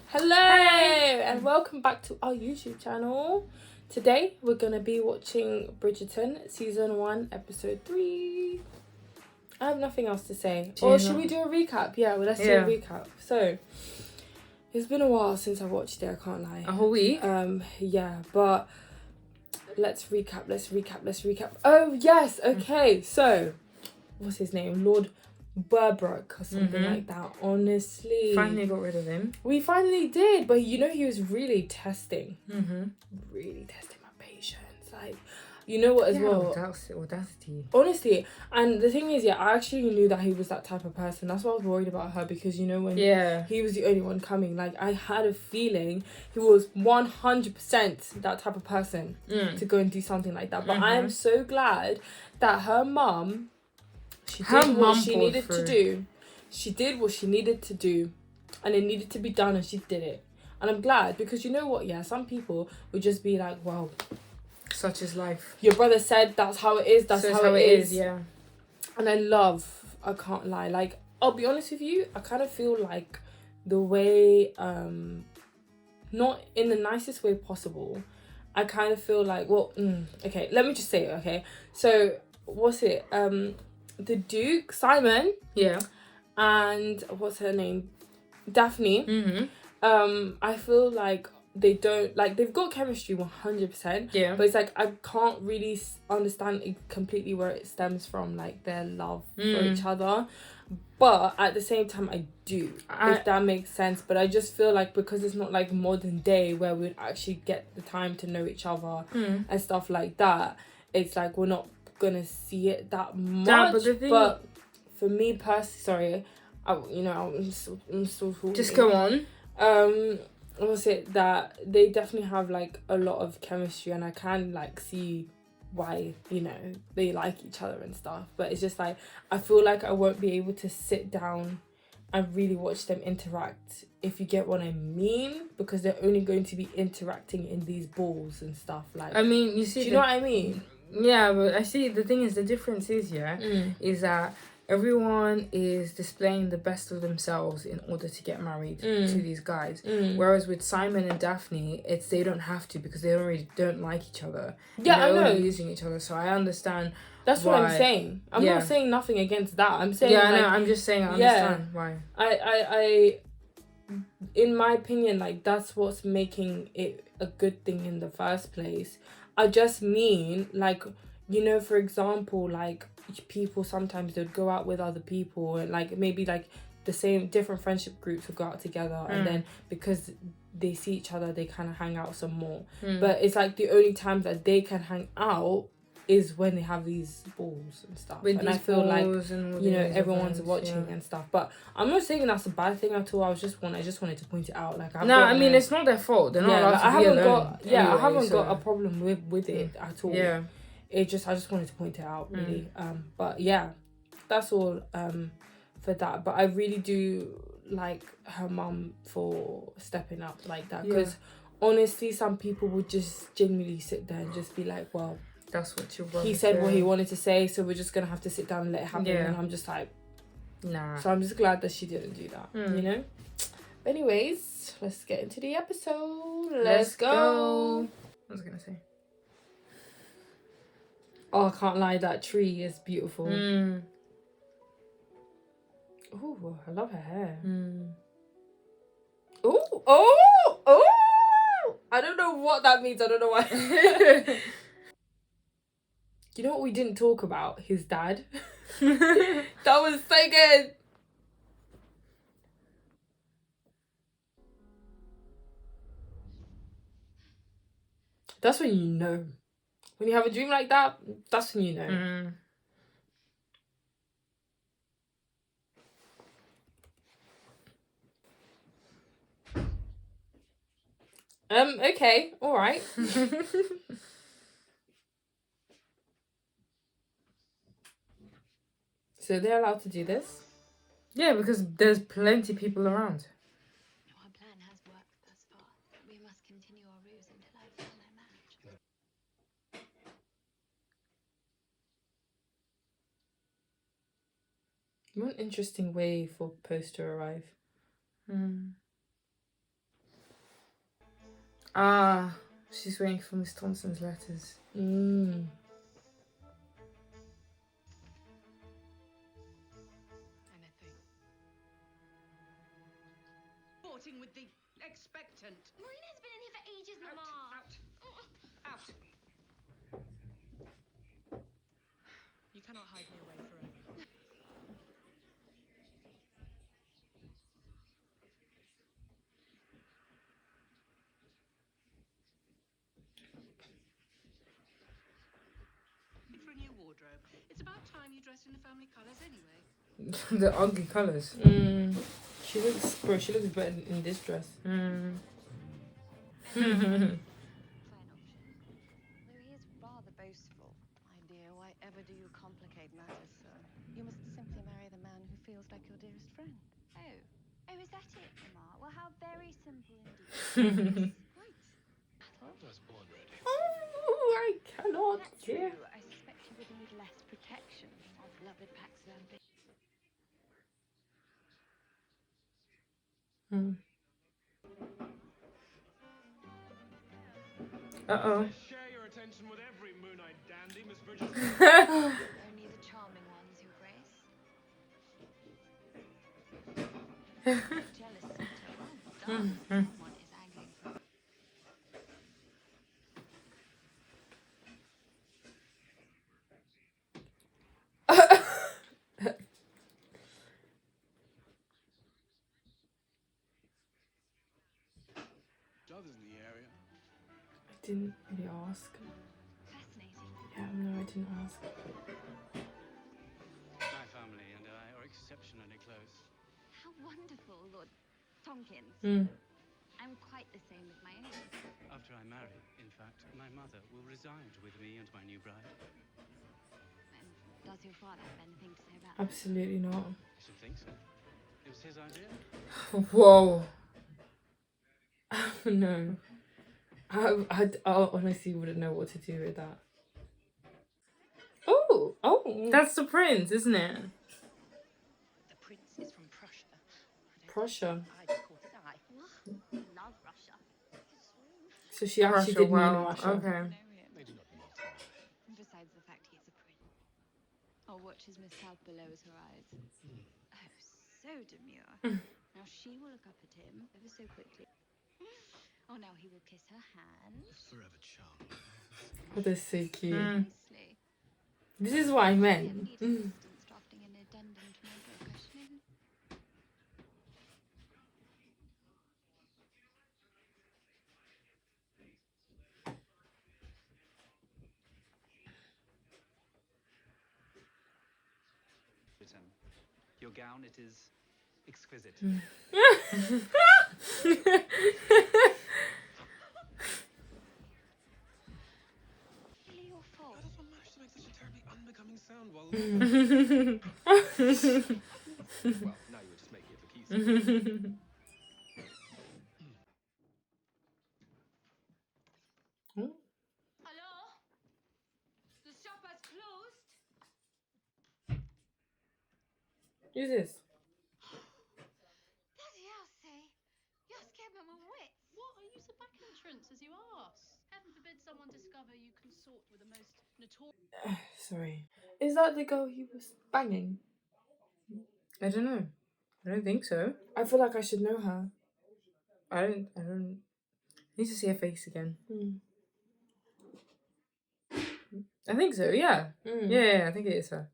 Hello Hey. and welcome back to our YouTube channel. Today we're gonna be watching Bridgerton season 1 episode 3. I have nothing else to say. Should we do a recap? Yeah, well, let's do a recap. So it's been a while since I watched it, I can't lie. A whole week? Yeah, but let's recap. Oh yes, okay, so what's his name? Lord Burbrook or something like that. Honestly, Finally got rid of him. we finally did, but you know he was really testing my patience, like, you know what, as well, Audacity. honestly. And the thing is, yeah, I actually knew that he was that type of person. That's why I was worried about her, because you know when he was the only one coming, like, I had a feeling he was 100% that type of person to go and do something like that. But I am so glad that her mum, she did what she needed to do. She did what she needed to do, and it needed to be done, and she did it. And I'm glad, because you know what, yeah, some people would just be like, well, such is life. Your brother said that's how it is, that's how it is. Yeah. And I can't lie, like, I'll be honest with you, I kind of feel like the way, not in the nicest way possible, I kind of feel like, well, okay, let me just say it, okay? So, what's it, the Duke, Simon, and what's her name, Daphne, I feel like they don't, like, they've got chemistry 100%, but it's like I can't really understand completely where it stems from, like their love for each other, but at the same time I do, if that makes sense. But I just feel like because it's not like modern day where we'd actually get the time to know each other and stuff like that, it's like we're not gonna see it that much. But for me personally, I'm still talking. Just go on. Was it that they definitely have like a lot of chemistry, and I can like see why, you know, they like each other and stuff. But it's just like I feel like I won't be able to sit down and really watch them interact, if you get what I mean, because they're only going to be interacting in these balls and stuff. Like, I mean, you see, do you know what I mean? Yeah, but I see the thing is, the difference is is that everyone is displaying the best of themselves in order to get married to these guys. Whereas with Simon and Daphne, it's they don't have to, because they already don't like each other. Yeah, I know. Using each other. So I understand. That's what I'm saying. I'm not saying nothing against that. I'm saying, I know. I'm just saying I understand why. I in my opinion, like, that's what's making it a good thing in the first place. I just mean, like, you know, for example, like, people sometimes they'd go out with other people, and like maybe like the same different friendship groups would go out together, and then because they see each other, they kind of hang out some more. But it's like the only time that they can hang out is when they have these balls and stuff. And I feel like, you know, everyone's watching and stuff. But I'm not saying that's a bad thing at all. I just wanted to point it out. Like, it's not their fault. They're not allowed to be alone. I haven't got a problem with it at all. Yeah. I just wanted to point it out, really. But yeah, that's all for that. But I really do like her mum for stepping up like that, because honestly, some people would just genuinely sit there and just be like, well, that's what your brother he said what he wanted to say, so we're just gonna have to sit down and let it happen. And I'm just like, nah. So I'm just glad that she didn't do that, you know. But anyways, let's get into the episode. Let's go. What was I gonna say? Oh, I can't lie, that tree is beautiful. Oh, I love her hair. Oh! I don't know what that means. I don't know why. You know what we didn't talk about? His dad. That was so good. That's when you know. When you have a dream like that, that's when you know. Okay, alright. So they're allowed to do this? Yeah, because there's plenty of people around. Our plan has worked thus far. We must continue our ruse until I find my match. What an interesting way for Post to arrive. Ah, she's waiting for Miss Thompson's letters. Mm. Anything. Sporting with the expectant. Marina's been in here for ages, Mama. Out. You cannot hide me away forever. For a new wardrobe. It's about time you dressed in the family colours anyway. The ugly colours. She looks, bro. She looks better in this dress. Mm. Fine option. Though he is rather boastful. My dear, why ever do you complicate matters so? You must simply marry the man who feels like your dearest friend. Oh. Oh, is that it, Mama? Well, how very simple indeed. Right. Oh, I cannot. That's Yeah. true. I suspect you would need less protection of beloved Paxland. Uh-oh. Share your attention with every moon-eyed dandy, Miss Bridgerton. Only the charming ones, Your Grace. Jealous suitor. Well done. Someone is angling for Others in the area. I didn't really ask. fascinating. Yeah, no, I didn't ask. My family and I are exceptionally close. How wonderful, Lord Tompkins. I'm quite the same with my own. After I marry, in fact, my mother will reside with me and my new bride. And does your father have anything to say about that? Absolutely not. I should think so. It was his idea. Whoa. No. I honestly wouldn't know what to do with that. Oh. That's the prince, isn't it? The prince is from Prussia. Prussia. I just caught his eye. Love Russia. So she actually Russia, did mean wow. Russia. Okay. Know him. They do not mean it. And besides the fact he's a prince. Oh, watches Miss Southby lowers her eyes. Oh, so demure. Now she will look up at him ever so quickly. Oh, now he will kiss her hand Forever charmed. Oh, they're so cute. nicely. This is what I He meant. needs assistance drafting an addendum to my book. Questioning. Your gown, it is exquisite. Really your fault. How does one manage to make such a terribly unbecoming sound while... well, now you were just making it look easy. Hello? The shop has closed. Who's this? Bloody hell, say. You're scared by my wits. What? Are you so back entrance as you ask? Heaven forbid someone discover you consort with the most notorious. Sorry. Is that the girl he was banging? I don't know. I don't think so. I feel like I should know her. I don't need to see her face again. I think so, yeah. Yeah, I think it is her.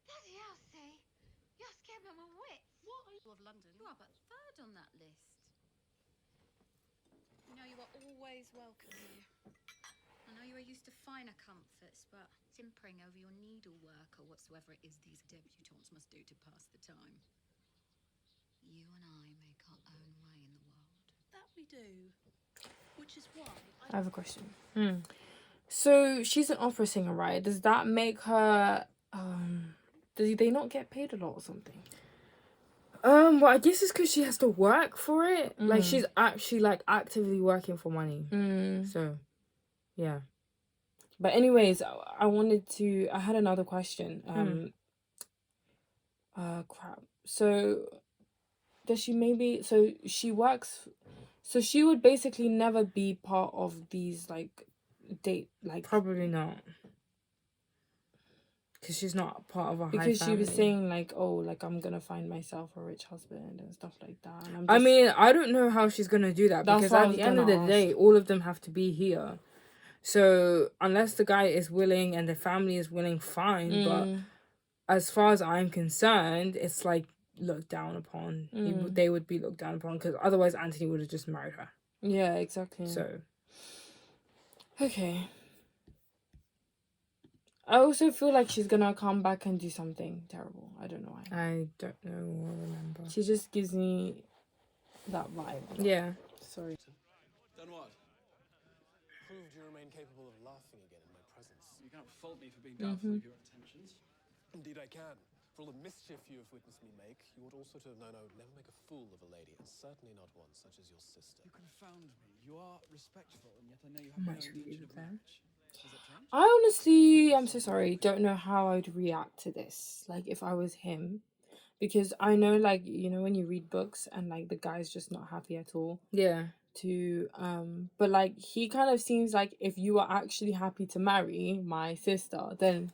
Bloody hell, say. You're scared by my wits. What are you of London? You are but third on that list. You know you are always welcome here. I know you are used to finer comforts, but simpering over your needlework or whatsoever it is these debutantes must do to pass the time. You and I make our own way in the world. That we do. Which is why I have a question. So she's an opera singer, right? Does that make her do they not get paid a lot or something? Well, I guess it's because she has to work for it. Like, she's actually, like, actively working for money. So, yeah. But anyways, I had another question. Crap. So does she maybe, so she works, so she would basically never be part of these like date, like, Probably not. Because she's not part of a high because family. she was saying like, oh, like I'm gonna find myself a rich husband and stuff like that. And I mean, I don't know how she's gonna do that, That's because what I at was the end of gonna the ask. day, all of them have to be here. So unless the guy is willing and the family is willing, fine. But as far as I'm concerned, it's like looked down upon. They would be looked down upon, because otherwise Anthony would have just married her. Yeah, exactly. So okay. I also feel like she's gonna come back and do something terrible. I don't know why. I don't know or remember. She just gives me that vibe. Yeah. Sorry. Done what? Proved you remain capable of laughing again in my presence. You can't fault me for being doubtful of your intentions. Indeed I can. For all the mischief you have witnessed me make, you ought also to have known I would never make a fool of a lady, and certainly not one such as your sister. You confound me. You are respectful, and yet I know you have no intention of marriage. Has that changed? I honestly, I'm so sorry, don't know how I'd react to this. Like, if I was him. Because I know, like, you know, when you read books and, like, the guy's just not happy at all. Yeah. But, like, he kind of seems like if you are actually happy to marry my sister, then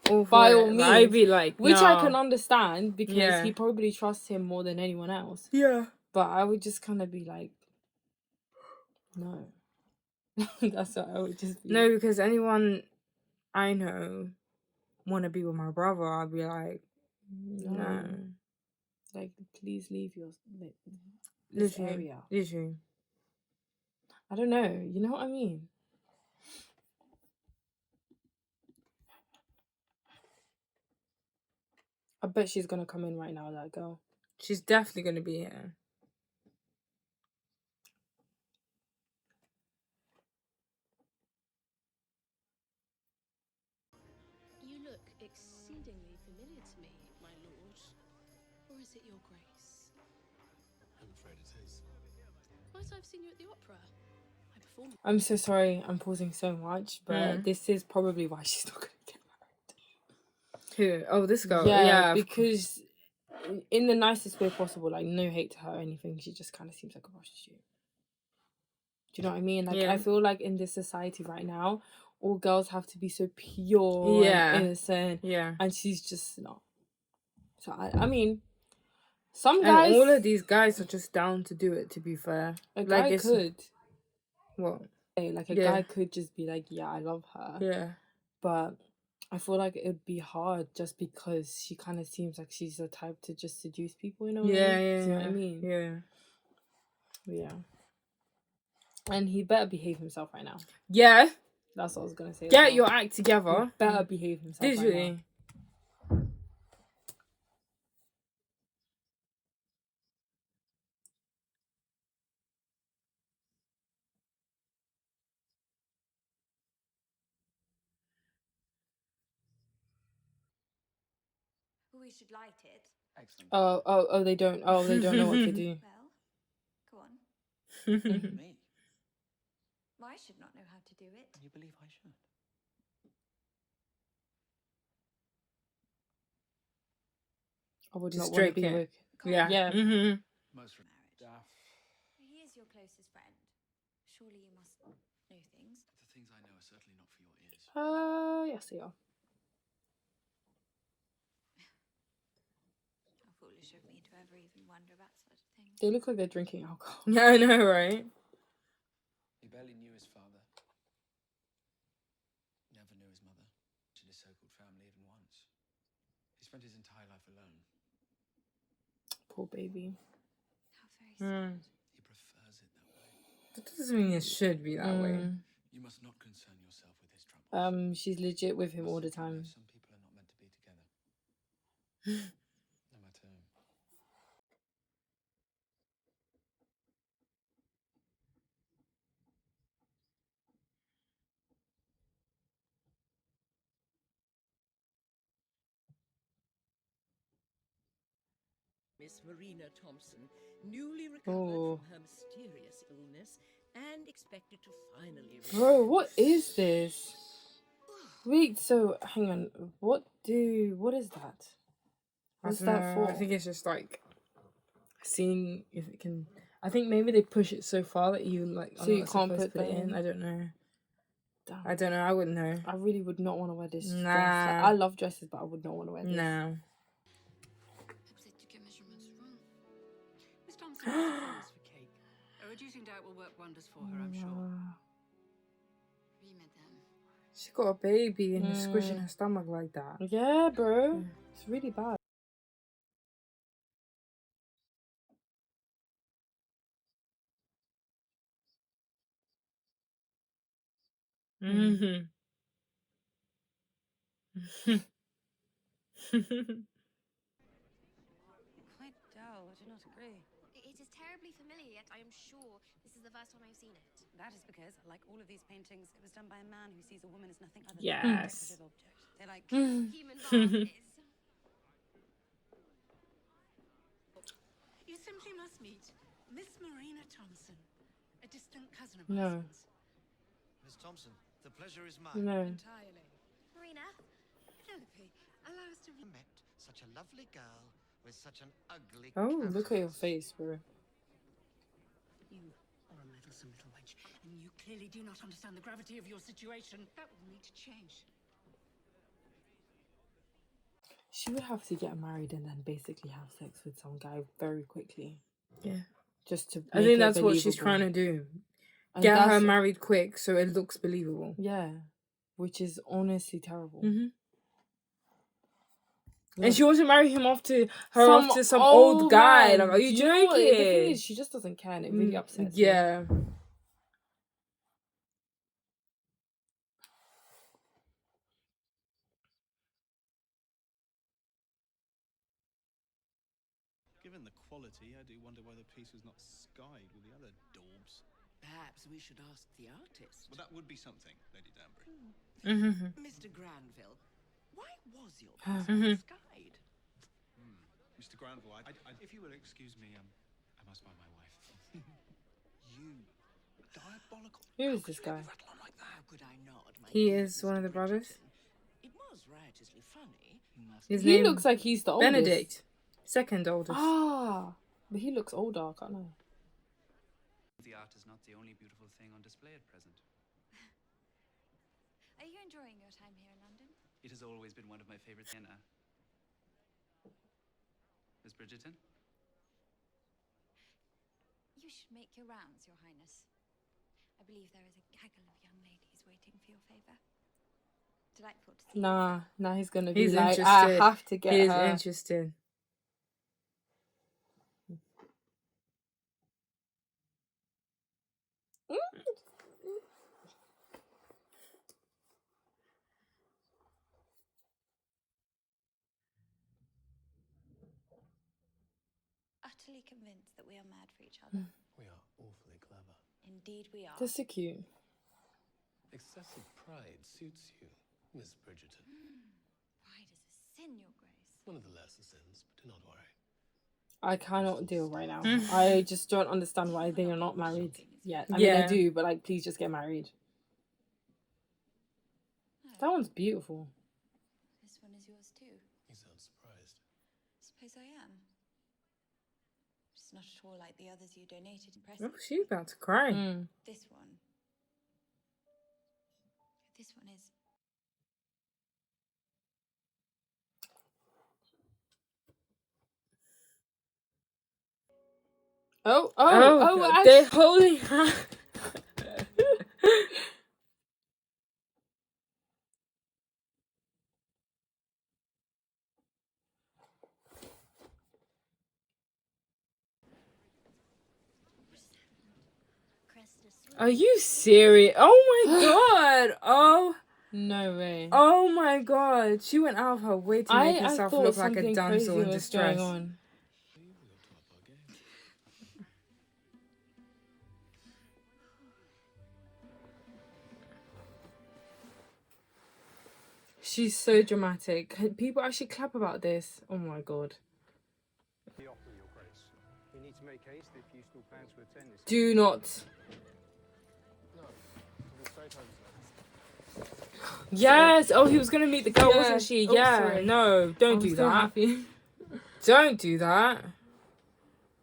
by all means. I'd be like, which no. I can understand, because Yeah. he probably trusts him more than anyone else. Yeah. But I would just kind of be like, no. That's what I would just be. No, because anyone I know want to be with my brother, I'll be like, no. Like, please leave this area. Literally. I don't know. You know what I mean? I bet she's gonna come in right now, that girl. She's definitely going to be here. You look exceedingly familiar to me, my lord. Or is it your grace? I'm afraid it is. Might I've seen you at the opera? I performed. I'm so sorry. I'm pausing so much, but this is probably why she's not gonna get Who? Oh, this girl. married. Yeah, because in the nicest way possible, like, no hate to her or anything, she just kind of seems like a prostitute. Do you know what I mean? Like, Yeah. I feel like in this society right now, all girls have to be so pure and innocent. Yeah. And she's just not. So, I mean, some guys... And all of these guys are just down to do it, to be fair. A guy could. What? Like, a guy could just be like, yeah, I love her. Yeah. But I feel like it would be hard just because she kind of seems like she's the type to just seduce people, you know what I mean? Yeah. Do you know what I mean? Yeah. Yeah. And he better behave himself right now. Yeah. That's what I was going to say. Get your act together. He better behave himself right now. We should light it. Excellent. Oh, they don't know what to do. Well, go on. Me? I should not know how to do it. You believe I should? I would Just not want to be drink it. with. Yeah. Yeah. Mm-hmm. Most daft. He is your closest friend. Surely you must know things. The things I know are certainly not for your ears. Yes, they are. How foolish of me to ever even wonder about such a thing. They look like they're drinking alcohol. Yeah, I know, right? He barely knew his father. Never knew his mother. In his so-called family even once. He spent his entire life alone. Poor baby. How very sad. He prefers it that way. That doesn't mean it should be that way. You must not concern yourself with his troubles. She's legit with him all the time. Some people are not meant to be together. No matter. Miss Marina Thompson, newly recovered from her mysterious illness and expected to finally... Bro, what is this? Wait, so hang on. What is that? What's that for? I think it's just like seeing if it can. I think maybe they push it so far that you like. So you can't put it in. in? I don't know. Damn. I don't know. I wouldn't know. I really would not want to wear this dress. Nah. Like, I love dresses, but I would not want to wear this. No. Upset to get measurements wrong. Miss Thompson has a fondness for cake. A reducing diet will work wonders for her, I'm sure. Oui, madame. She got a baby and you're squishing her stomach like that. Yeah, bro. It's really bad. Mm-hmm. Quite dull, I do not agree. It is terribly familiar, yet I am sure this is the first time I've seen it. That is because, like all of these paintings, it was done by a man who sees a woman as nothing other Yes. than a decorative object. They're like Human vases. You simply must meet Miss Marina Thompson, a distant cousin of No. Hudson's. Miss Thompson, the pleasure is mine. No. Entirely. Marina, Penelope, allow us to I met such a lovely girl with such an ugly Oh, look at your countenance. face, bro. You are a meddlesome little wench, and you clearly do not understand the gravity of your situation. That will need to change. She would have to get married and then basically have sex with some guy very quickly. Yeah. Just to. I think that's what she's trying to do. Get her married quick so it looks believable. Yeah, which is honestly terrible. Mm-hmm. Like, and she wants to marry him off to some old guy. man. Like, are you Do know what? joking? The thing is, she just doesn't care, and it really upsets me. Yeah. Given the quality, I do wonder why the piece was not skied with the other daubs. Perhaps we should ask the artist. Well, that would be something, Lady Danbury. Mm-hmm. Mr. Granville, why was your Mhm. skied? Mr. Granville, if you will excuse me, I must find my wife. You diabolical. Who is this guy? Rattle on like that. How could I not? My He dear is one of the Mr. brothers. Bridgerton? It was riotously funny. His He name looks like he's the oldest. Benedict. Second oldest. Ah, but he looks older. I can't know. The art is not the only beautiful thing on display at present. Are you enjoying your time here in London? It has always been one of my favorites. Anna. Miss Bridgerton? You should make your rounds, Your Highness. I believe there is a gaggle of young ladies waiting for your favour. Delightful to see. Nah, he's gonna be He's like, interested. I have to get He's her. interested. Utterly convinced that we are mad for each other. We are awfully clever. Indeed we are. They're so cute. Excessive pride suits you, Miss Bridgerton. Pride is a sin, Your Grace. One of the lesser sins, but do not worry. I cannot deal right now. I just don't understand why they are not married yet. I mean, Yeah. I do, but like, please just get married. That one's beautiful. This one is yours too. You sound surprised. Suppose I am. It's not at all like the others you donated. Oh, Impressive. she's about to cry. This one. This one is. Oh, They're holding her. Are you serious? Oh my god! Oh. No way. Oh my god! She went out of her way to make I herself thought look like a something damsel crazy in was distress. going on. She's so dramatic. People actually clap about this. Oh my god. The opera, Your Grace. We need to make haste if you still plan to attend this. Do not. No, we'll be straight home tonight. Yes. Oh, he was gonna meet the girl, Yeah. wasn't she? Oh, Yeah. sorry. No, don't I'm do so that. happy. Don't do that.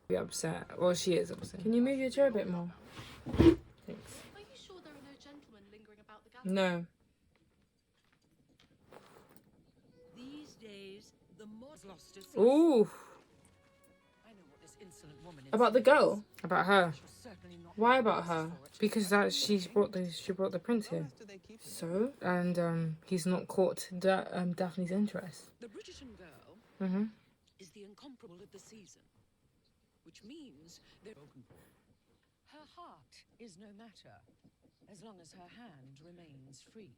Be upset. Well, she is upset. Can you move your chair a bit more? Thanks. Are you sure there are no gentlemen lingering about the gallery? No. These days, the mod's lost her sense. Ooh. I know what this insolent woman About the girl? About her. She'll certainly not Why about her? Because she brought the prince here. So? And he's not caught Daphne's interest. The Bridgerton girl Mm-hmm. is the incomparable of the season, which means that her heart is no matter as long as her hand remains free.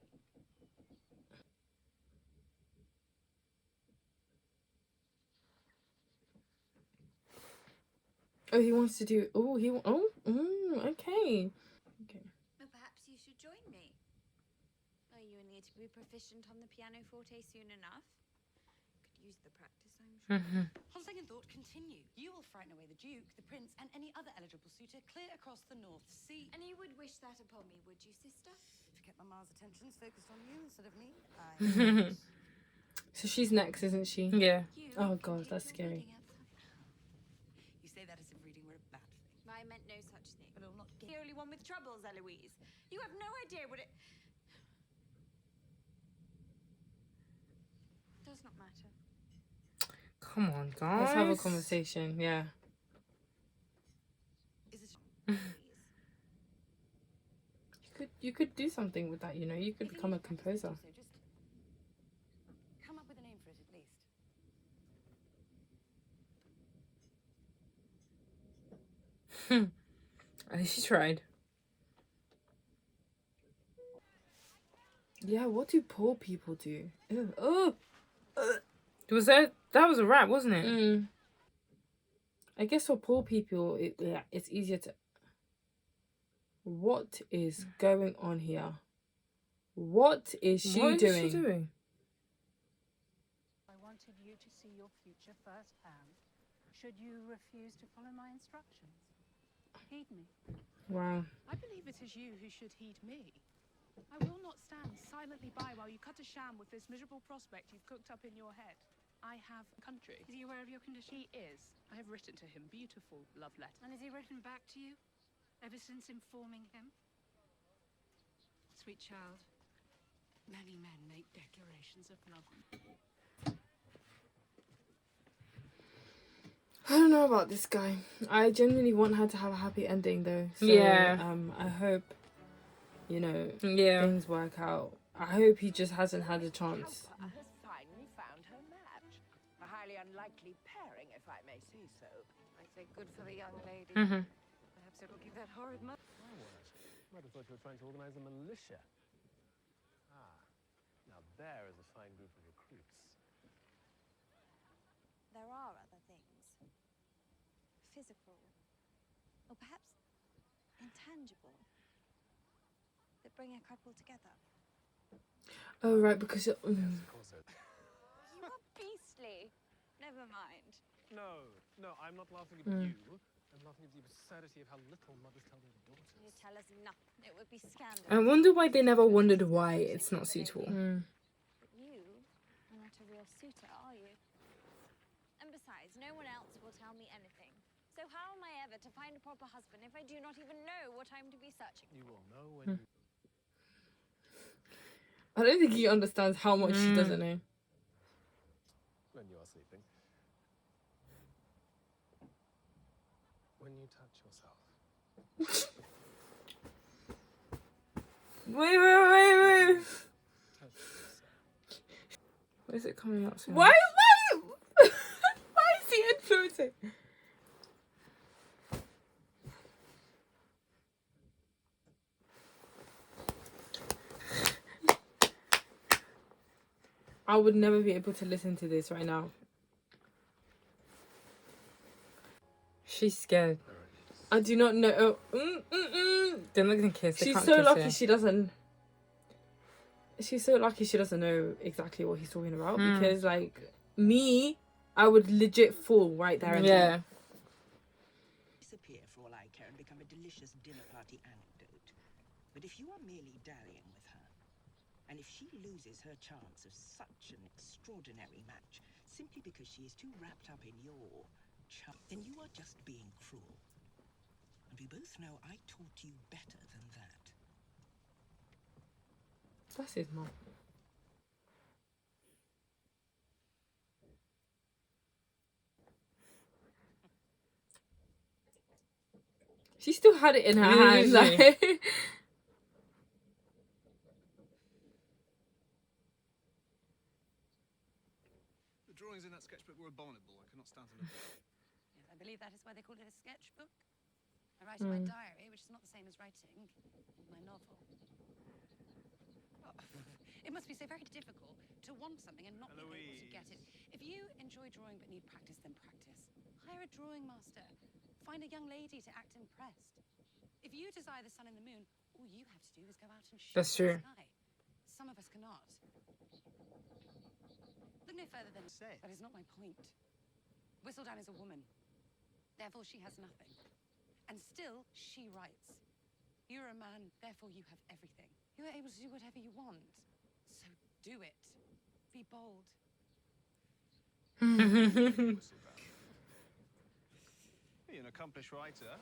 Oh, he wants to do. Okay. Well, perhaps you should join me. Oh, you will need to be proficient on the pianoforte soon enough. Could use the practice, I'm sure. Mm-hmm. On second thought, continue. You will frighten away the Duke, the Prince, and any other eligible suitor clear across the North Sea. And you would wish that upon me, would you, sister? To get Mama's attentions focused on you instead of me, I... So she's next, isn't she? Yeah. Oh god, that's scary. You say that as if reading were a bad thing. I meant no such thing. But it'll not get... The only one with troubles, Eloise. You have no idea what it... Does not matter. Come on, guys. Let's have a conversation. Yeah. Is it... You could do something with that, you know. You could become a composer. So just come up with a name for it at least. At least she tried. Yeah, what do poor people do? Ew. Oh. That was a rap, wasn't it? I guess for poor people, it's easier to... What is going on here? What is she doing? I wanted you to see your future firsthand. Should you refuse to follow my instructions? Heed me. Wow. I believe it is you who should heed me. I will not stand silently by while you cut a sham with this miserable prospect you've cooked up in your head. I have a country. Is he aware of your condition? He is. I have written to him beautiful love letters. And has he written back to you? Ever since informing him? Sweet child, many men make declarations of love. I don't know about this guy. I genuinely want her to have a happy ending, though. So, Yeah. I hope, you know, Yeah. things work out. I hope he just hasn't had a chance. Has finally found her match. A highly unlikely pairing, if I may say so. I say good for the young lady. Mm-hmm. Perhaps it will give that horrid mother. My word. Might have thought you were trying to organize a militia. Ah, now there is a fine group of recruits. There are other things. Physical. Or perhaps intangible. That bring a couple together. Oh, right, because... Yes, of course. You are beastly. Never mind. No, I'm not laughing at you. I'm laughing at the absurdity of how little mothers tell their daughters. You tell us nothing. It would be scandalous. I wonder why they never wondered why it's not suitable. But you are not a real suitor, are you? And besides, no one else will tell me anything. So how am I ever to find a proper husband if I do not even know what I'm to be searching You for? will know when you... I don't think he understands how much she doesn't know. When you are sleeping. When you touch yourself. Wait. Touch yourself. Why is it coming up so Why is he influencing? I would never be able to listen to this right now. She's scared. I do not know. They're not gonna kiss. They She's can't so kiss lucky her. she doesn't. She's so lucky she doesn't know exactly what he's talking about because, like, me, I would legit fall right there and then. Disappear for all I care and become a delicious dinner party anecdote. But if you are merely dallying with her, And if she loses her chance of such an extraordinary match simply because she is too wrapped up in your then you are just being cruel. And we both know I taught you better than that. That's his mom. She still had it in her hand. The drawings in that sketchbook were abominable. I cannot stand to look at them. Yes, I believe that is why they call it a sketchbook. I write in my diary, which is not the same as writing my novel. Oh, it must be so very difficult to want something and not be able to get it. If you enjoy drawing but need practice, then practice. Hire a drawing master. Find a young lady to act impressed. If you desire the sun and the moon, all you have to do is go out and shoot That's the true. sky. Some of us cannot. Look no further than that is not my point. Whistledown is a woman. Therefore, she has nothing. And still, she writes. You're a man, therefore you have everything. You are able to do whatever you want. So do it. Be bold. You're an accomplished writer.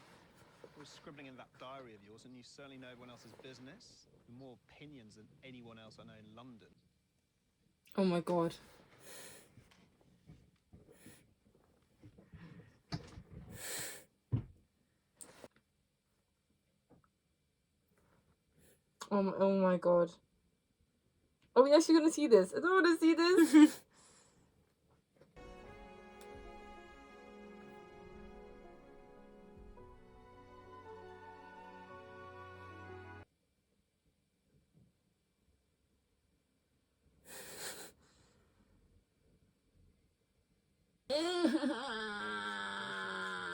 Always scribbling in that diary of yours, and you certainly know everyone else's business. More opinions than anyone else I know in London. Oh my god. Oh my god. Oh yes, you're gonna see this. I don't want to see this.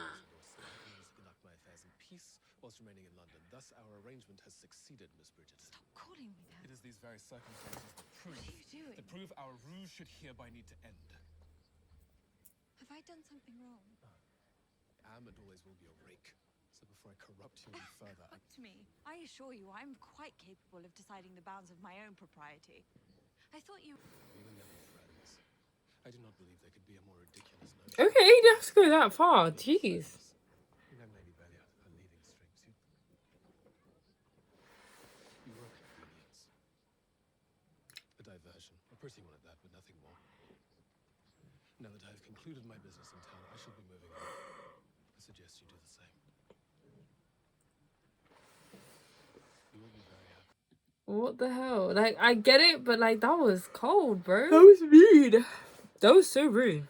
Conduct my affairs in peace whilst remaining in London. Thus, our arrangement has succeeded, Miss Bridgerton. Stop calling me that. It is these very circumstances What are you doing? that prove our ruse should hereby need to end. Have I done something wrong? I am and always will be a rake. So before I corrupt you any further, Up to me. I assure you, I'm quite capable of deciding the bounds of my own propriety. I thought you... We were never friends. I do not believe there could be a more ridiculous notion. Okay, you don't have to go that far. Jeez. Young Lady Belia, her leading strings. You were a convenience. A diversion. A pretty one at that, but nothing more. Now that I have concluded my business in town, I shall be moving on. I suggest you do the same. You will be very happy. What the hell? Like, I get it, but like, that was cold, bro. That was rude. That was so rude.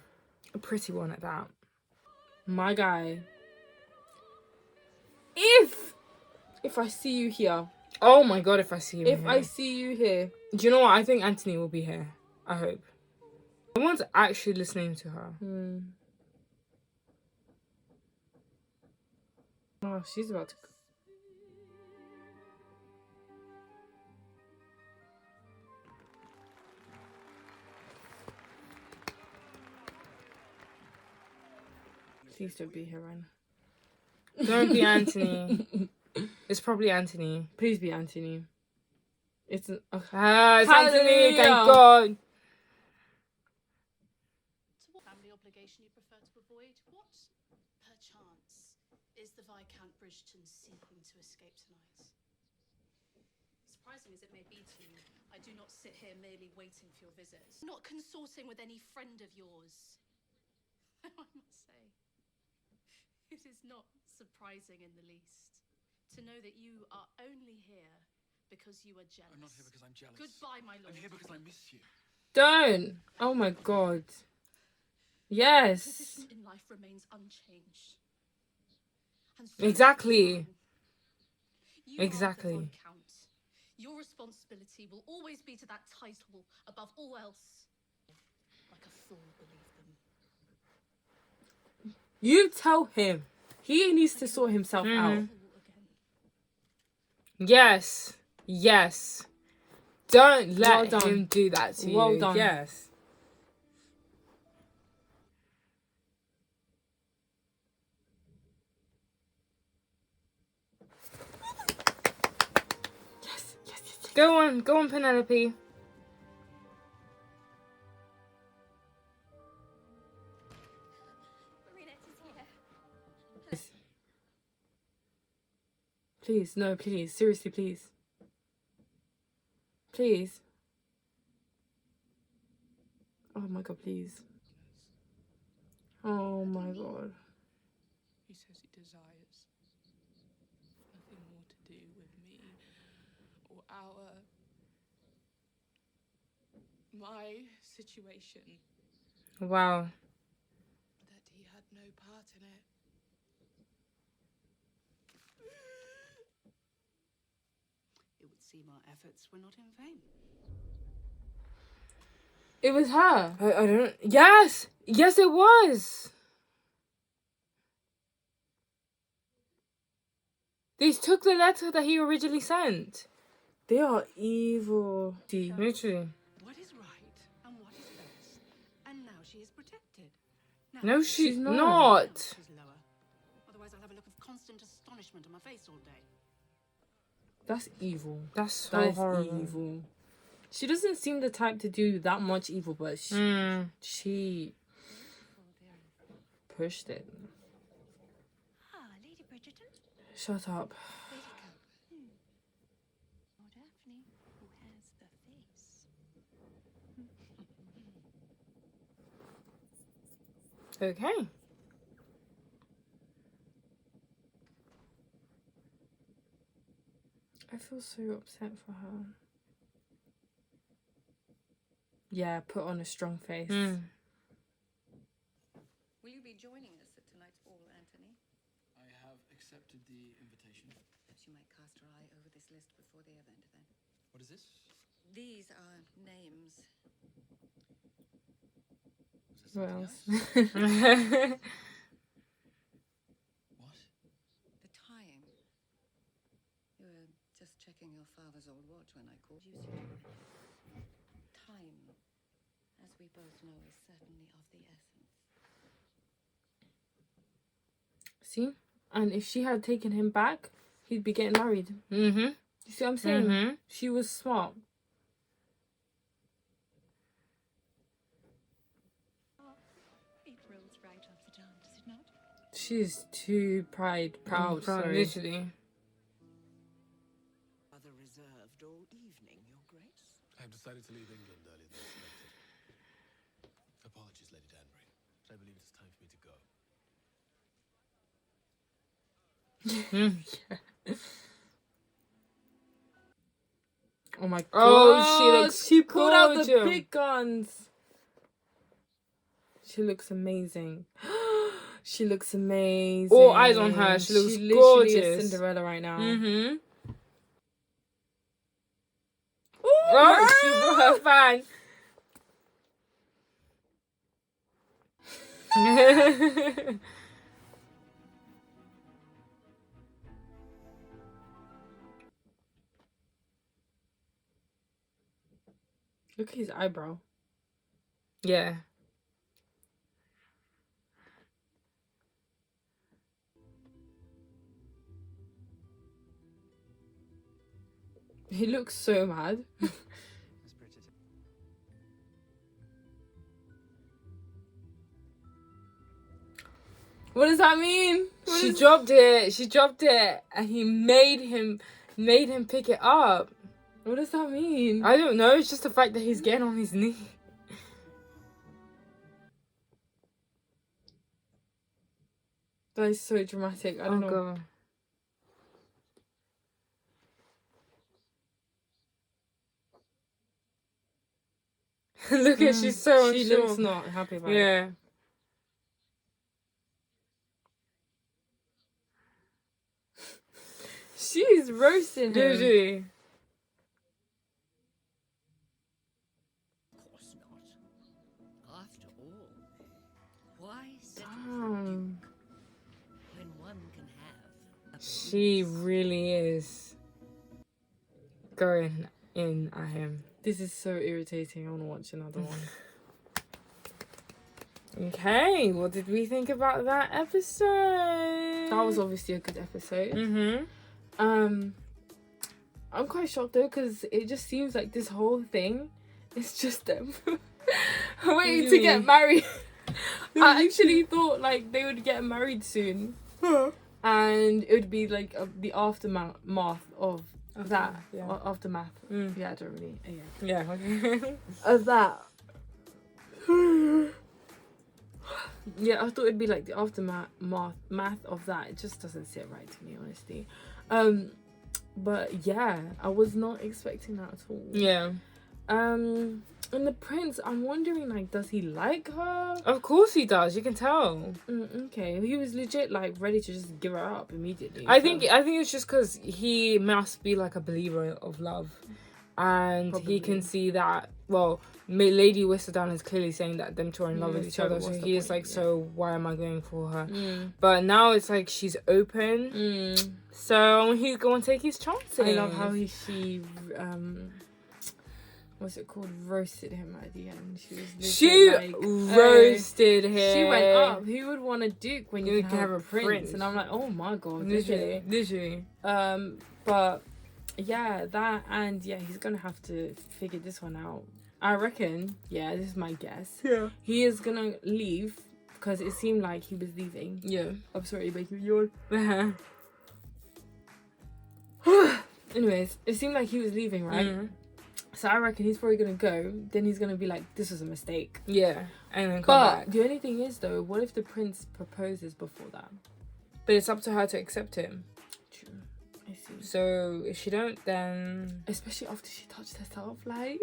A pretty one at that. My guy. If I see you here. Oh my god, if I see him If here. I see you here. Do you know what? I think Anthony will be here. I hope. No one's actually listening to her. Oh, she's about to... Please don't be here right now. Don't be Anthony. It's probably Anthony. Please be Anthony. It's an... It's Anthony, thank Hallelujah. God. To what family obligation you prefer to avoid? What, perchance, is the Viscount Bridgerton seeking to escape tonight? Surprising as it may be to you, I do not sit here merely waiting for your visit. Not consorting with any friend of yours. I must say, it is not surprising in the least to know that you are only here because you are jealous. I'm not here because I'm jealous. Goodbye, my lord. I'm here because I miss you. Don't. Oh my god. Yes. Position in life remains unchanged. And so Exactly. you Exactly. are the Viscount. Your responsibility will always be to that title above all else. Like a fool, believe them. You tell him. He needs to sort himself out. Yes. Yes. Don't let Well done. him do that to you. Well done. Yes. Yes, yes, yes, yes. Go on, Penelope. Marina, it's here. Please, no, please. Seriously, please. Please. Oh my god, please. Oh my god. He says he desires nothing more to do with me or my situation. Wow. That he had no part in it. It would seem our efforts were not in vain. It was her. I don't... Yes! Yes, it was! They took the letter that he originally sent. They are evil. Literally. What is right and what is best, and now she is protected. Now, No, she's not. not. she's lower. Otherwise, I'll have a look of constant astonishment on my face all day. That's evil. That's so That is horrible. evil. She doesn't seem the type to do that much evil, but she pushed it. Ah, Lady Bridgerton. Shut up. Lady Cup. Or Daphne, who has the face. Okay. I feel so upset for her. Yeah, put on a strong face. Will you be joining us at tonight's ball, Anthony? I have accepted the invitation. Perhaps you might cast your eye over this list before the event, then. What is this? These are names. What else? What? The time. You were just checking your father's old watch when I called you. Time, as we both know, is certainly of the essence. See? And if she had taken him back, he'd be getting married. Mm-hmm. You see what I'm saying? Mm-hmm. She was smart. It rolls right off the tongue, does it not? She's too proud, sorry. Literally. Rather reserved all evening, Your Grace. I have decided to leave England earlier than expected. Apologies, Lady Danbury, but I believe it is time for me to go. Oh my god. Oh, she looks She pulled out the gorgeous. big guns. She looks amazing. She looks amazing. All eyes on her. She looks literally is gorgeous. Cinderella right now. Mm-hmm. Ooh, Oh, she brought her fan. Look at his eyebrow. Yeah. He looks so mad. What does that mean? She dropped it, and he made him pick it up. What does that mean? I don't know. It's just the fact that he's getting on his knee. That is so dramatic. I don't know. God. Look at she's so She unsure. looks not happy about it. Yeah. She's roasting him. Literally. Of course not. After all, why settle Damn. when one can have a She really is going in at him. This is so irritating. I want to watch another one. Okay, what did we think about that episode? That was obviously a good episode. Mm-hmm. I'm quite shocked though, because it just seems like this whole thing is just them waiting to get married. I actually thought like they would get married soon, and it would be like the aftermath of that. Aftermath. Yeah, I don't really. Yeah. Okay. Of that. Yeah, I thought it'd be like the aftermath of that. It just doesn't sit right to me, honestly. But yeah, I was not expecting that at all. Yeah. And the prince, I'm wondering, like, does he like her? Of course he does. You can tell. Okay, he was legit like ready to just give her up immediately. I think it's just because he must be like a believer of love, and he can see that. Well, Lady Whistledown is clearly saying that them two are in love with each other. So he is like, so why am I going for her? But now it's like she's open. So he's going to take his chances. I love how she what's it called? Roasted him at the end. She roasted him. She went up. Who would want a duke when you can have a prince? And I'm like, oh my god, literally. But yeah, that, and yeah, he's gonna have to figure this one out. I reckon. Yeah, this is my guess. Yeah, he is gonna leave because it seemed like he was leaving. Yeah, I'm sorry, making you yawn. Anyways, it seemed like he was leaving, right? So I reckon he's probably gonna go. Then he's gonna be like, "This was a mistake." Yeah, and then come back. The only thing is, though, what if the prince proposes before that? But it's up to her to accept him. True. I see. So if she don't, then especially after she touched herself, like.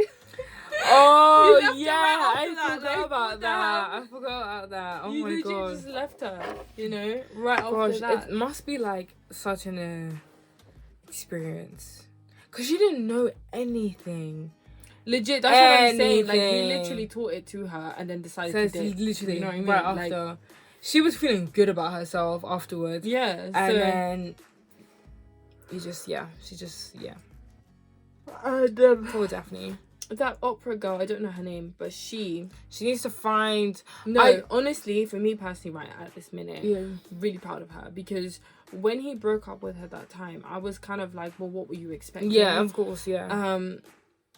Oh yeah, I forgot about that. Oh you my god, you just left her. You know, right after that. It must be like such an experience. Because she didn't know anything. Legit, that's what I'm saying. Like, he literally taught it to her and then decided to do it. Literally, you know what I mean? Right after. Like, she was feeling good about herself afterwards. Yeah. And then... She just... And, poor Daphne. That opera girl, I don't know her name, but she needs to find... No, honestly, for me personally, right at this minute, really proud of her, because when he broke up with her that time, I was kind of like, well, what were you expecting? Yeah, of course, yeah.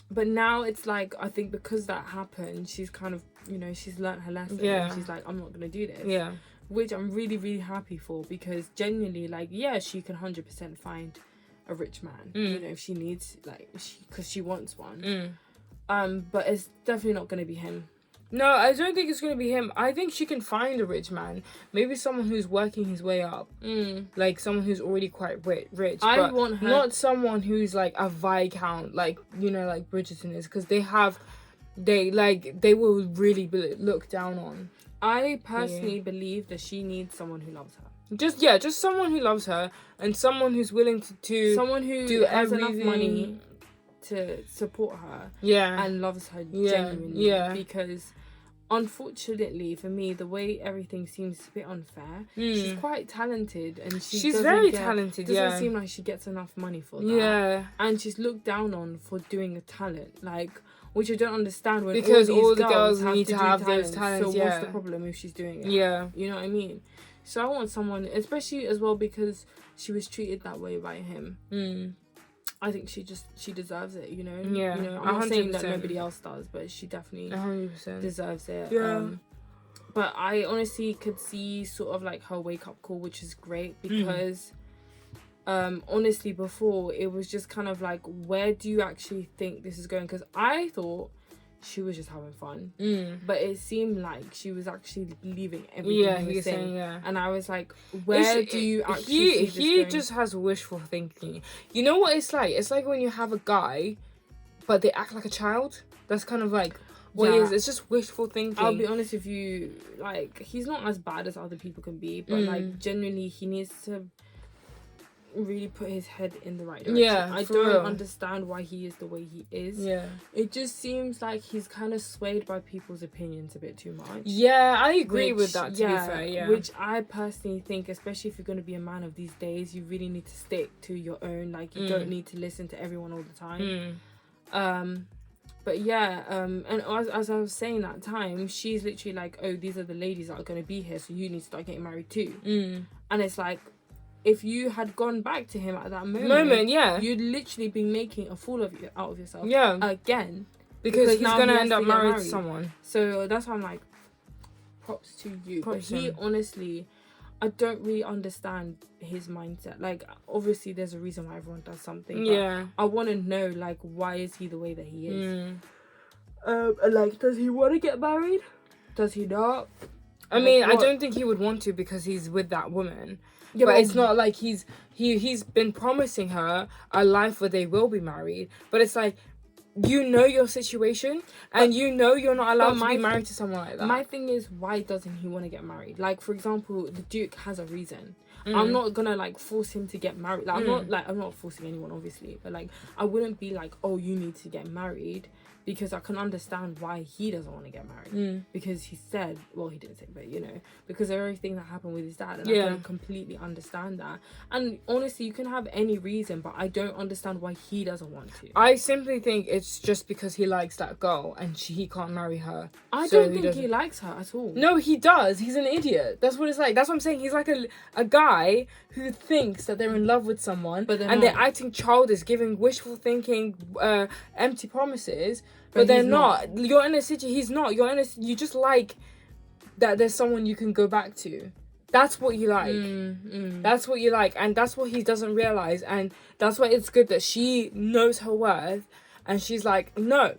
But now it's like, I think because that happened, she's kind of, you know, she's learnt her lesson. Yeah. And she's like, I'm not going to do this. Yeah. Which I'm really, really happy for, because genuinely, like, yeah, she can 100% find a rich man, you know, if she needs, like, because she wants one. But it's definitely not going to be him. No, I don't think it's going to be him. I think she can find a rich man. Maybe someone who's working his way up. Like, someone who's already quite rich. I want her... Not someone who's, like, a Viscount, like, you know, like Bridgerton is. Because they will really be looked down on. I personally believe that she needs someone who loves her. Just someone who loves her. And someone who's willing to someone who do has everything. Enough money to support her. Yeah. And loves her genuinely. Yeah. Because... unfortunately for me, the way everything seems a bit unfair. She's quite talented, and she's very talented. Doesn't seem like she gets enough money for that. Yeah, and she's looked down on for doing a talent, like, which I don't understand. When because all the girls need to have those talents. So what's the problem if she's doing it? Yeah, you know what I mean. So I want someone, especially as well because she was treated that way by him. I think she deserves it, you know? Yeah. You know, I'm not saying that nobody else does, but she definitely 100% deserves it. Yeah. But I honestly could see sort of like her wake-up call, which is great because honestly before it was just kind of like, where do you actually think this is going? Because I thought she was just having fun, but it seemed like she was actually leaving everything he was saying. And I was like, where do you actually see this he going? Just has wishful thinking. You know what it's like? It's like when you have a guy but they act like a child. That's kind of like what it is. It's just wishful thinking. I'll be honest with you, like, he's not as bad as other people can be, but like genuinely he needs to really put his head in the right direction. I don't understand why he is the way he is. It just seems like he's kind of swayed by people's opinions a bit too much. I agree with that, to be fair. Which I personally think, especially if you're going to be a man of these days, you really need to stick to your own. Like, you don't need to listen to everyone all the time. But and as I was saying that time, she's literally like, oh, these are the ladies that are going to be here, so you need to start getting married too. And it's like, if you had gone back to him at that moment, yeah, you'd literally be making a fool of you out of yourself. Yeah. Again. Because he's now gonna he has end up to get married to someone. So that's why I'm like, props to you. Props but he him. honestly, I don't really understand his mindset. Like, obviously there's a reason why everyone does something. But Yeah. I want to know, like, why is he the way that he is? Mm. Like, does he want to get married? Does he not? I mean, I don't think he would want to because he's with that woman. Yeah, but it's not like he's been promising her a life where they will be married. But it's like, you know your situation, and you know you're not allowed to be married to someone like that. My thing is, why doesn't he want to get married? Like, for example, the Duke has a reason. Mm. I'm not gonna like force him to get married. Like, I'm not forcing anyone, obviously, but like, I wouldn't be like, oh, you need to get married, because I can understand why he doesn't want to get married. Because he said, well, he didn't say, but you know, because of everything that happened with his dad, and I can completely understand that. And honestly, you can have any reason, but I don't understand why he doesn't want to. I simply think it's just because he likes that girl and he can't marry her. I don't think he likes her at all. No, he does. He's an idiot. That's what it's like. That's what I'm saying. He's like a guy who thinks that they're in love with someone, they're acting childish, giving wishful thinking, empty promises. But they're not. You're in a situation. He's not. You just like that there's someone you can go back to. That's what you like. That's what you like. And that's what he doesn't realize. And that's why it's good that she knows her worth. And she's like, no.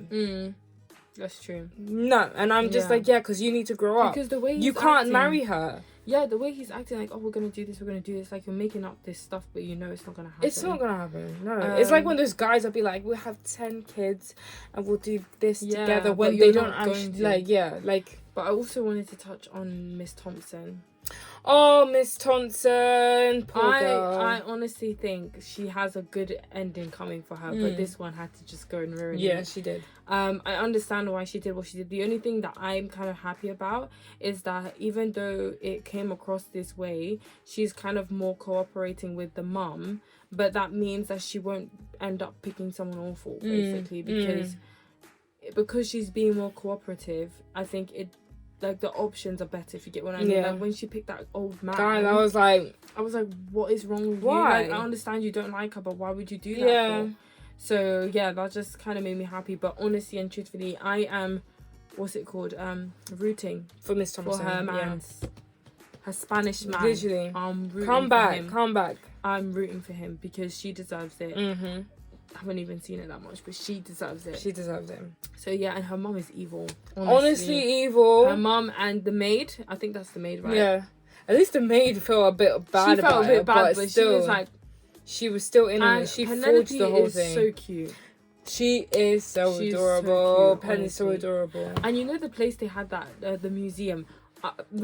That's true. No. And I'm just like, yeah, because you need to grow up. Because the way you can't marry her. Yeah, the way he's acting like, oh, we're going to do this. Like, you're making up this stuff, but you know it's not going to happen. It's not going to happen. No. It's like when those guys will be like, we'll have 10 kids and we'll do this together when they don't actually, But I also wanted to touch on Miss Thompson. Oh, Miss Thompson, poor girl. I honestly think she has a good ending coming for her, but this one had to just go and ruin it. Yeah, she did. I understand why she did what she did. The only thing that I'm kind of happy about is that even though it came across this way, she's kind of more cooperating with the mum, but that means that she won't end up picking someone awful, basically, because she's being more cooperative. I think like the options are better, if you get what I mean. Like when she picked that old man, I was like, what is wrong with why? you? Like, I understand you don't like her, but why would you do that for? So yeah, that just kind of made me happy. But honestly and truthfully, I am, rooting for Miss Thompson, for her man's, her Spanish man. Literally, I'm rooting come back. I'm rooting for him because she deserves it. I haven't even seen it that much, but she deserves it. She deserves it. So yeah, and her mum is evil. Honestly evil. Her mum and the maid. I think that's the maid, right? Yeah. At least the maid felt a bit bad about it, but still, she was like, she was still in on it. She forged the whole thing. So cute. She is so adorable. Penny's so adorable. And you know the place they had that the museum.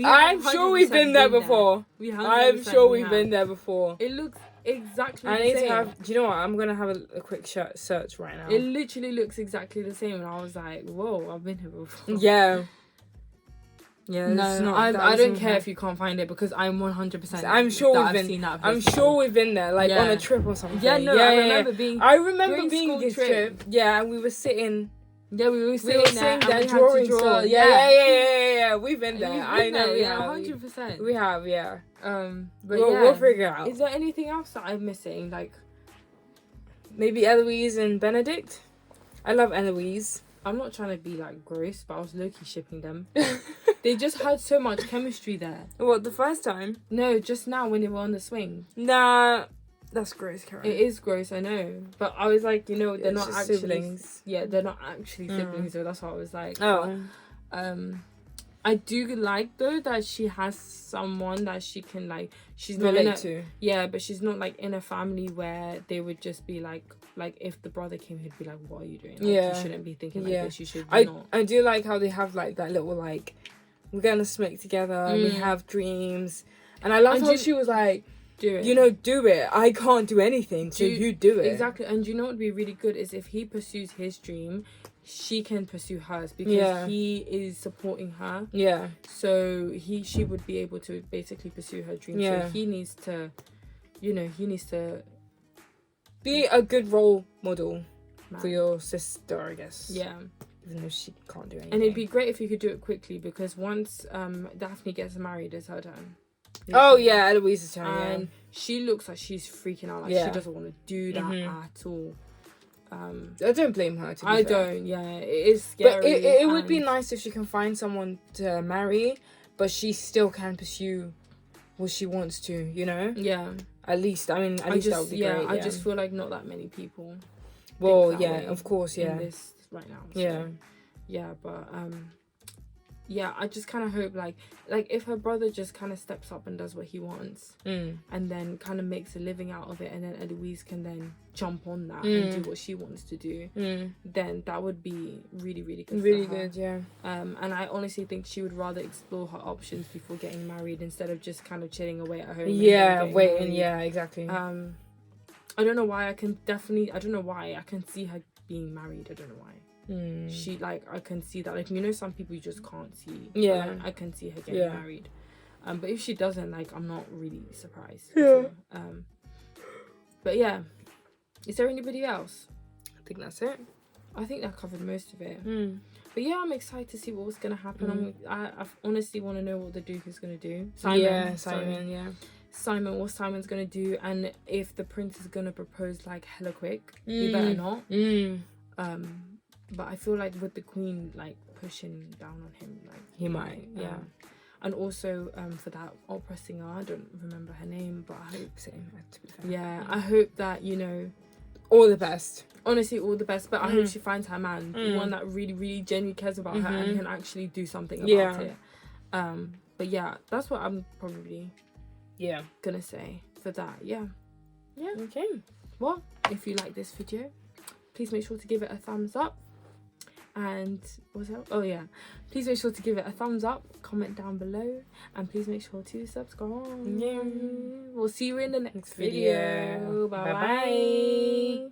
I'm sure we've been there before. I'm sure we've been there before. It looks exactly I the need same. to have. Do you know what? I'm gonna have a quick search right now. It literally looks exactly the same, and I was like, "Whoa, I've been here before." Yeah. Yeah. No, I don't care if you can't find it because I'm 100%. I'm sure we've been. I'm sure we've been there, like on a trip or something. Yeah, no, I remember being. I remember being this trip. Yeah, and we were sitting. Yeah, we were sitting there drawing stuff. Yeah. We've been there. I know. Yeah, 100%. We have. Yeah. But we'll figure it out. Is there anything else that I'm missing? Like maybe Eloise and Benedict. I love Eloise. I'm not trying to be like gross, but I was low-key shipping them. They just had so much chemistry there. What, the first time? No, just now when they were on the swing. Nah, that's gross, Karen. It is gross, I know. But I was like, they're not actually siblings. Yeah, they're not actually siblings, so that's what I was like. Oh. But, I do like though that she has someone that she can like. She's not relate to. Yeah, but she's not like in a family where they would just be like if the brother came, he'd be like, "What are you doing? Like, you shouldn't be thinking like this. You should." Not. I do like how they have like that little like, we're gonna smoke together. We have dreams, and I love how she was like, do it. Do it. I can't do anything, so you do it. Exactly. And you know what would be really good is if he pursues his dream, she can pursue hers because he is supporting her. Yeah. So she would be able to basically pursue her dream. Yeah. So he needs to, be a good role model for your sister, I guess. Yeah. Even though she can't do anything. And it'd be great if you could do it quickly because once Daphne gets married, it's her turn. Oh yeah, Eloise's turn. And she looks like she's freaking out. Like she doesn't want to do that at all. I don't blame her. To be fair. don't. Yeah, it is scary. But it would be nice if she can find someone to marry, but she still can pursue what she wants to. You know. Yeah. At least, I mean, at least that would be great. I just feel like not that many people. Well, think that way of course, in this right now. So, but I just kind of hope like if her brother just kind of steps up and does what he wants, and then kind of makes a living out of it, and then Eloise can then jump on that and do what she wants to do, then that would be really, really good. Really for her. good, yeah. And I honestly think she would rather explore her options before getting married instead of just kind of chilling away at home. Yeah, waiting. Yeah, exactly. I don't know why. I don't know why I can see her being married. I don't know why. She I can see that, like, you know, some people you just can't see. Yeah, I can see her getting married. But if she doesn't, like, I'm not really surprised. Yeah. But yeah, is there anybody else? I think that's it. I think that covered most of it. But yeah, I'm excited to see what's gonna happen. I honestly want to know what the Duke is gonna do. Simon, what Simon's gonna do, and if the prince is gonna propose like hella quick. He better not. But I feel like with the Queen like pushing down on him, like he might. And also for that opera singer, I don't remember her name, but I hope to be fair. Yeah, I hope that, you know, all the best. Honestly, all the best. But I hope she finds her man, the one that really, really genuinely cares about her and can actually do something about it. But yeah, that's what I'm probably gonna say for that. Yeah. Okay. Well, if you like this video, please make sure to give it a thumbs up. And what's that? Oh yeah, please make sure to give it a thumbs up, comment down below, and please make sure to subscribe. We'll see you in the next video. Bye bye.